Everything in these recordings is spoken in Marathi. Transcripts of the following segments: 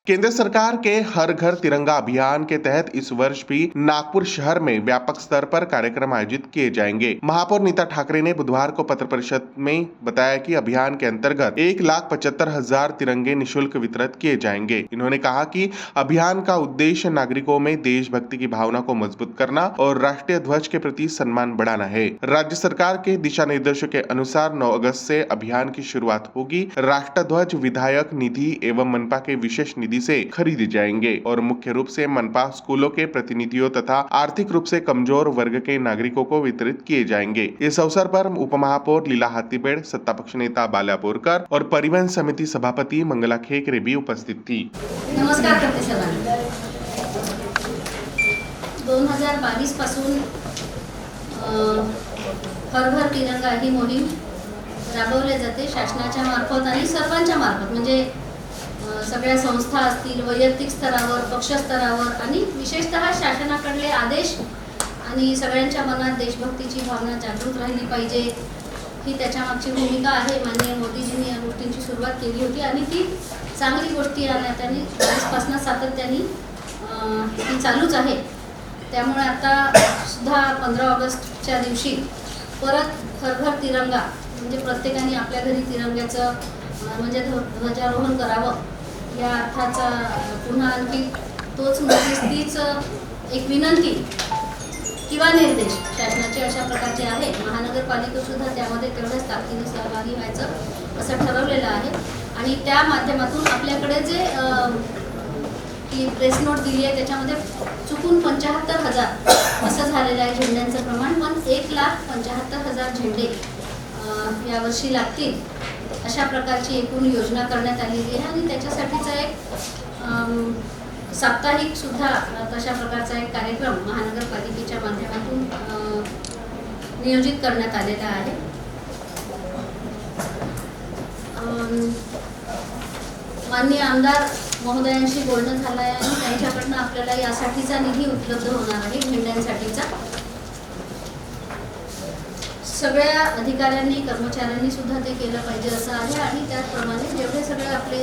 केंद्र सरकार के हर घर तिरंगा अभियान के तहत इस वर्ष भी नागपुर शहर में व्यापक स्तर पर कार्यक्रम आयोजित किए जाएंगे। महापौर नीता ठाकरे ने बुधवार को पत्र परिषद में बताया कि अभियान के अंतर्गत 1,75,000 तिरंगे निःशुल्क वितरित किए जाएंगे। इन्होंने कहा कि अभियान का उद्देश्य नागरिकों में देशभक्ति की भावना को मजबूत करना और राष्ट्रीय ध्वज के प्रति सम्मान बढ़ाना है। राज्य सरकार के दिशा निर्देशों के अनुसार 9 अगस्त से अभियान की शुरुआत होगी। राष्ट्रध्वज विधायक निधि एवं मनपा के विशेष निधि से खरीदे जाएंगे और मुख्य रूप से मनपा स्कूलों के प्रतिनिधियों तथा आर्थिक रूप से कमजोर वर्ग के नागरिकों को वितरित किए जाएंगे। इस अवसर पर उपमहापौर लीला हाथीबेड़, सत्ता पक्ष नेता बाल्या बोरकर और परिवहन समिति सभापति मंगला खेकरे भी उपस्थित थी। नमस्कार करते सर्वांना। 2022 पासून हर घर तिरंगा ही मोहीम राबवली जाते शासनाच्या मार्फत आणि सर्वांच्या मार्फत, म्हणजे सगळ्या संस्था असतील, वैयक्तिक स्तरावर, पक्ष स्तरावर आणि विशेषतः शासनाकडले आदेश आणि सगळ्यांच्या मनात देशभक्तीची भावना जागृत राहिली पाहिजे ही त्याच्या मागची भूमिका आहे। माननीय मोदीजींनी या गोष्टींची सुरुवात केली होती आणि ती चांगली गोष्टी आणण्यात त्यांनी आजपासून सातत्याने ती चालूच आहे। त्यामुळे आता सुद्धा 15 ऑगस्टच्या दिवशी परत हर घर तिरंगा म्हणजे प्रत्येकाने आपल्या घरी तिरंग्याचं म्हणजे ध्वजारोहण करावं या अर्थाचा पुन्हा आणखी तोच तीच एक विनंती किंवा निर्देश शासनाचे अशा प्रकारचे आहे। महानगरपालिका सुद्धा त्यामध्ये तेवढ्याच ताकदीने सहभागी व्हायचं असं ठरवलेलं आहे आणि त्या माध्यमातून आपल्याकडे जे ती प्रेस नोट दिली आहे त्याच्यामध्ये चुकून 75,000 असं झालेलं आहे झेंड्यांचं प्रमाण, पण 1,75,000 झेंडे यावर्षी लागतील अशा प्रकारची एकूण योजना करण्यात आलेली आहे आणि त्याच्यासाठीचा एक साप्ताहिक सुद्धा तशा प्रकारचा एक कार्यक्रम महानगरपालिकेच्या माध्यमातून नियोजित करण्यात आलेला आहे। माननीय आमदार महोदयांशी बोलणं झालं आहे आणि त्यांच्याकडनं आपल्याला यासाठीचा निधी उपलब्ध होणार आहे। झेंड्यांसाठीचा सगळ्या अधिकाऱ्यांनी कर्मचाऱ्यांनी सुद्धा ते केलं पाहिजे असं आहे आणि त्याचप्रमाणे जेवढे सगळे आपले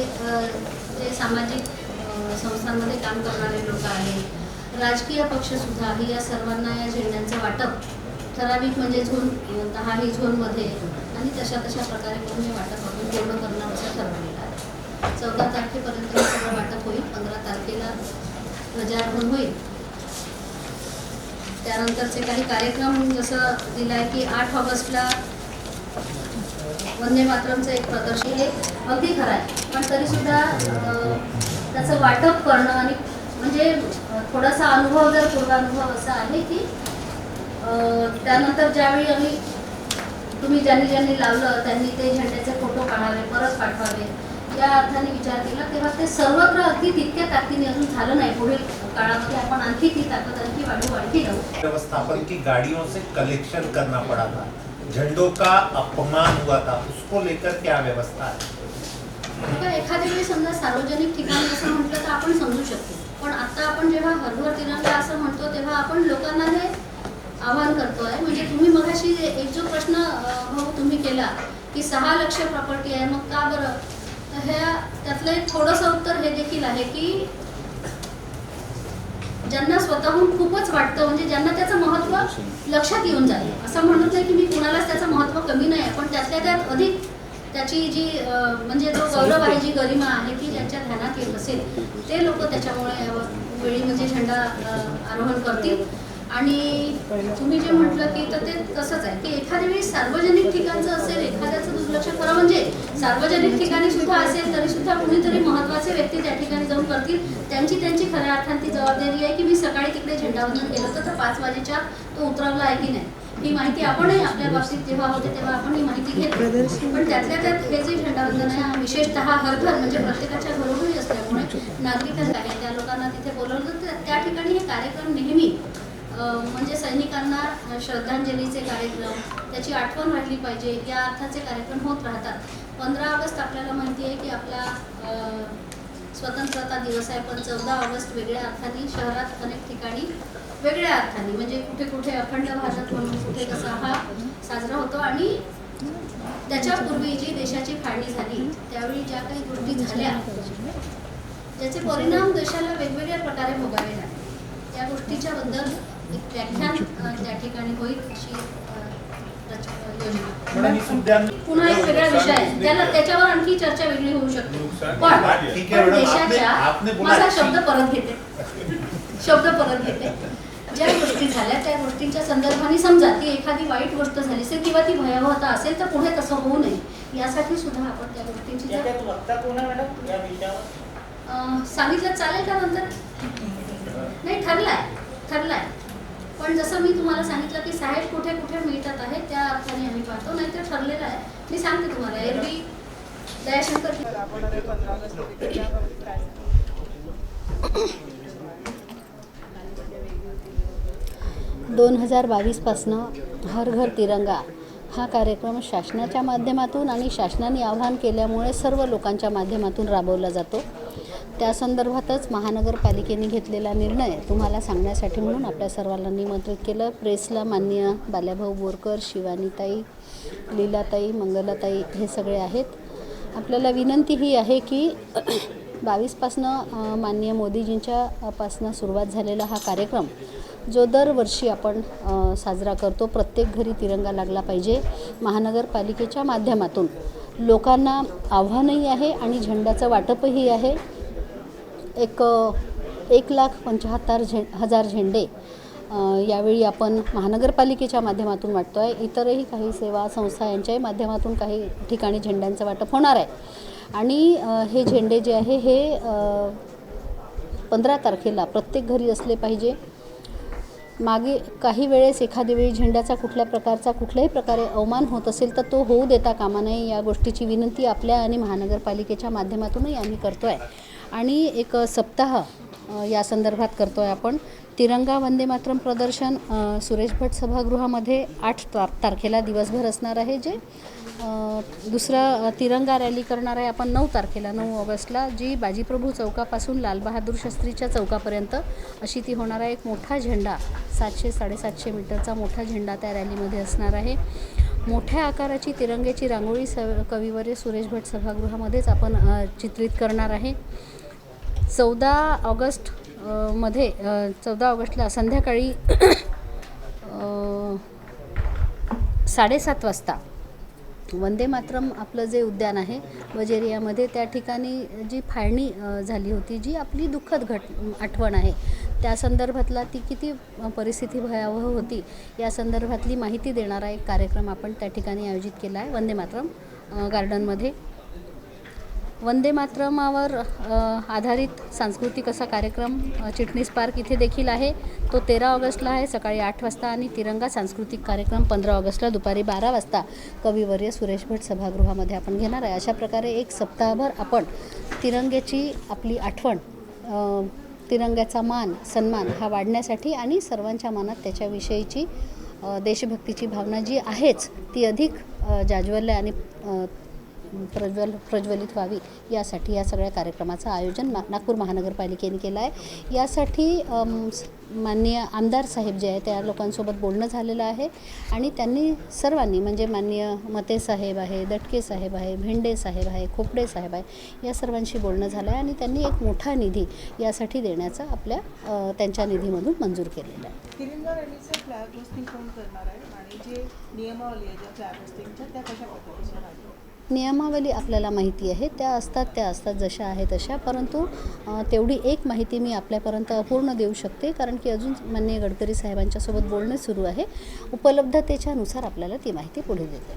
जे सामाजिक संस्थांमध्ये काम करणारे लोक आहेत, राजकीय पक्ष सुद्धा आहे, या सर्वांना या झेंड्यांचं वाटप ठराविक म्हणजे झोन 10 ही झोनमध्ये आणि तशा प्रकारे करून हे वाटप आपण पूर्ण करणं असं ठरवलेलं आहे। 14 तारखेपर्यंत हे सगळं वाटप होईल, 15 तारखेला ध्वजारोहण होईल। त्यानंतरचे काही कार्यक्रम जसं दिलं आहे की 8 ऑगस्टला वंदे मातरमचं एक प्रदर्शन, हे अगदी खरं आहे, पण तरीसुद्धा त्याचं वाटप करणं आणि म्हणजे थोडासा अनुभव जर पूर्वानुभव असा आहे की त्यानंतर ज्यावेळी आम्ही तुम्ही ज्यांनी लावलं त्यांनी ते झेंड्याचे फोटो काढावे, परत पाठवावे या अर्थाने विचार केला, तेव्हा ते सर्वत्र अगदी तितक्या ताकदीने अजून झालं नाही। पुढील काळामध्ये आपण आणखी ती ताकद आणखी वाढी जाऊ। व्यवस्थापन की गाड़ियों से कलेक्शन करना पड़ा था, झंडों का अपमान हुआ था, उसको लेकर क्या व्यवस्था है? एखाद्या वेळी समजा सार्वजनिक ठिकाणी असं म्हटलं तर आपण समजू शकतो, पण आता आपण जेव्हा हर घर तिरंगा असं म्हणतो तेव्हा आपण लोकांना हे आवाहन करतोय। म्हणजे तुम्ही मगाशी एक जो प्रश्न तुम्ही केला की 6 लाख प्रॉपर्टी आहे, मग का बरं, तर त्यातलं एक थोडंसं उत्तर हे देखील आहे की ज्यांना स्वतःहून खूपच वाटतं, म्हणजे ज्यांना त्याचं महत्त्व लक्षात येऊन जाईल, असं म्हणत नाही की मी कुणालाच त्याचं महत्त्व कमी नाही आहे, पण त्यातल्या त्यात अधिक त्याची जी म्हणजे जो गौरव आहे, जी गरिमा आहे की ज्यांच्या ध्यानात येत असेल ते लोक त्याच्यामुळे वेळी म्हणजे झेंडा आरोहण करतील। आणि तुम्ही जे म्हटलं की तर ते तसंच आहे की एखाद्या वेळी सार्वजनिक ठिकाणचं असेल, एखाद्याचं दुर्लक्ष करा, म्हणजे सार्वजनिक ठिकाणी सुद्धा असेल तरी सुद्धा कुणीतरी महत्त्वाचे व्यक्ती त्या ठिकाणी जाऊन करतील, त्यांची खऱ्या अर्थाने ती जबाबदारी आहे की मी सकाळी तिकडे झेंडावंदन केलं होतं तर 5 वाजेच्या तो उतरवला आहे की नाही, ही माहिती आपणही आपल्या बाबतीत जेव्हा होते तेव्हा आपण ही माहिती घेतो। पण त्यातल्या त्यात हे जे झेंडावंदन आहे विशेषतः हर घर म्हणजे प्रत्येकाच्या घरोघरी असल्यामुळे नागरिकांना आहे त्या लोकांना तिथे बोलवलं तर त्या ठिकाणी हे कार्यक्रम नेहमी म्हणजे सैनिकांना श्रद्धांजलीचे कार्यक्रम, त्याची आठवण राहिली पाहिजे या अर्थाचे कार्यक्रम होत राहतात। 15 ऑगस्ट आपल्याला माहिती आहे की आपला स्वतंत्रता दिवस आहे, पण 14 ऑगस्ट वेगळ्या अर्थाने शहरात अनेक ठिकाणी वेगळ्या अर्थाने म्हणजे कुठे कुठे अखंड भारत म्हणून कुठे कसा हा साजरा होतो आणि त्याच्यापूर्वी जी देशाची फाळणी झाली त्यावेळी ज्या काही गोष्टी झाल्या त्याचे परिणाम देशाला वेगवेगळ्या प्रकारे भोगावे लागले. या गोष्टीच्याबद्दल एक व्याख्यान त्या ठिकाणी होईल अशी योजना. पुन्हा एक वेगळा विषय आहे, त्याच्यावर आणखी चर्चा वेगळी होऊ शकते. पण देशाच्या, माझा शब्द परत घेते, ज्या गोष्टी झाल्या त्या गोष्टींच्या संदर्भाने समजा ती एखादी वाईट गोष्ट झाली असेल किंवा ती भयावहता असेल तर पुढे तसं होऊ नये यासाठी सुद्धा आपण त्या गोष्टींची सांगितलं चालेल का नंतर? नाही, ठरलाय. पण जसं मी तुम्हाला सांगितलं की साहेब कुठे कुठे मिळतात आहे त्या अर्थाने आम्ही पाहतो, नाही तर ठरलेलं आहे. मी सांगते तुम्हाला, एरवी दयाशंकर 2022 पासनं हर घर तिरंगा हा कार्यक्रम शासनाच्या माध्यमातून आणि शासनाने आवाहन केल्यामुळे सर्व लोकांच्या माध्यमातून राबवला जातो. त्या संदर्भातच महानगरपालिकेने घेतलेला निर्णय तुम्हाला सांगण्यासाठी म्हणून आपल्या सर्वांना निमंत्रित केलं. प्रेसला माननीय बाल्याभाऊ बोरकर, शिवानीताई, लीलाताई, मंगलाताई हे सगळे आहेत. आपल्याला विनंती ही आहे की 22 पासनं माननीय मोदीजींच्या पासनं सुरुवात झालेला हा कार्यक्रम जो दरवर्षी आपण साजरा करतो, प्रत्येक घरी तिरंगा लागला पाहिजे, महानगरपालिकेच्या माध्यमातून लोकांना आव्हानही आहे आणि झेंड्याचं वाटपही आहे. 1,75,000 झेंडे यावेळी आपण महानगरपालिकेच्या माध्यमातून वाटतो आहे. इतरही काही सेवा संस्था यांच्याही माध्यमातून काही ठिकाणी झेंड्यांचं वाटप होणार आहे. आणि हे झेंडे जे आहे हे 15 तारखेला प्रत्येक घरी असले पाहिजे. मागे काही वेळेस एखाद्या वेळी झेंड्याचा कुठल्याही प्रकारे अवमान होत असेल तर तो होऊ देता कामा नये. या गोष्टीची विनंती आपल्या आणि महानगरपालिकेच्या माध्यमातूनही आम्ही करतो आहे. आणि एक सप्ताह या संदर्भात करतो आहे आपण. तिरंगा वंदे मातरम प्रदर्शन सुरेश भट सभागृहामध्ये 8 तारखेला दिवसभर असणार आहे. जे दुसरा तिरंगा रॅली करणार आहे आपण 9 तारखेला 9 ऑगस्टला, जी बाजीप्रभू चौकापासून लालबहादूर शास्त्रीच्या चौकापर्यंत अशी ती होणार आहे. एक मोठा झेंडा 700-750 मीटरचा मोठा झेंडा त्या रॅलीमध्ये असणार आहे. मोठ्या आकाराची तिरंग्याची रांगोळी कविवर्य सुरेश भट सभागृहामध्येच आपण चित्रित करणार आहे. 14 ऑगस्टला संध्याकाळी 7:30 वाजता वंदे मातरम आपलं जे उद्यान आहे वजेरियामध्ये, त्या ठिकाणी जी फाळणी झाली होती, जी आपली दुःखद आठवण आहे, त्या संदर्भातला ती किती परिस्थिती भयावह होती या संदर्भातली माहिती देणारा एक कार्यक्रम आपण त्या ठिकाणी आयोजित केला आहे वंदे मातरम गार्डनमध्ये. वंदे मातरमावर आधारित सांस्कृतिक असा कार्यक्रम चिटणीस पार्क इथे देखील आहे. तो 13 ऑगस्टला आहे सकाळी 8 वाजता. आणि तिरंगा सांस्कृतिक कार्यक्रम 15 ऑगस्टला दुपारी 12 वाजता कविवर्य सुरेश भट सभागृहामध्ये आपण घेणार आहे. अशा प्रकारे एक सप्ताहभर आपण तिरंग्याची आपली आठवण, तिरंग्याचा मान सन्मान हा वाढण्यासाठी आणि सर्वांच्या मनात त्याच्याविषयीची देशभक्तीची भावना जी आहेच ती अधिक जाज्वल्य आणि प्रज्वलित व्हावी यासाठी या सगळ्या कार्यक्रमाचं आयोजन नागपूर महानगरपालिकेने केलं आहे. यासाठी माननीय आमदार साहेब जे आहे त्या लोकांसोबत बोलणं झालेलं आहे. आणि त्यांनी सर्वांनी म्हणजे माननीय मते साहेब आहे, दटके साहेब आहे, भेंडे साहेब आहे, खोपडे साहेब आहे, या सर्वांशी बोलणं झालं आहे. आणि त्यांनी एक मोठा निधी यासाठी देण्याचा आपल्या त्यांच्या निधीमधून मंजूर केलेला आहे. तिरंगा रॅलीचं फ्लॅग होस्टिंग कोण करणार आहे आणि जे नियमावली आहे ज्या फ्लॅग होस्टिंगच्या त्या कशा पद्धतीच्या आहेत? नियमावली आपल्याला माहिती आहे, त्या असतात जशा आहे तशा. परंतु तेवढी एक माहिती मी आपल्यापर्यंत अपूर्ण देऊ शकते, कारण की अजून माननीय गडकरी साहेबांच्यासोबत बोलणं सुरू आहे. उपलब्धतेच्यानुसार आपल्याला ती माहिती पुढे देते.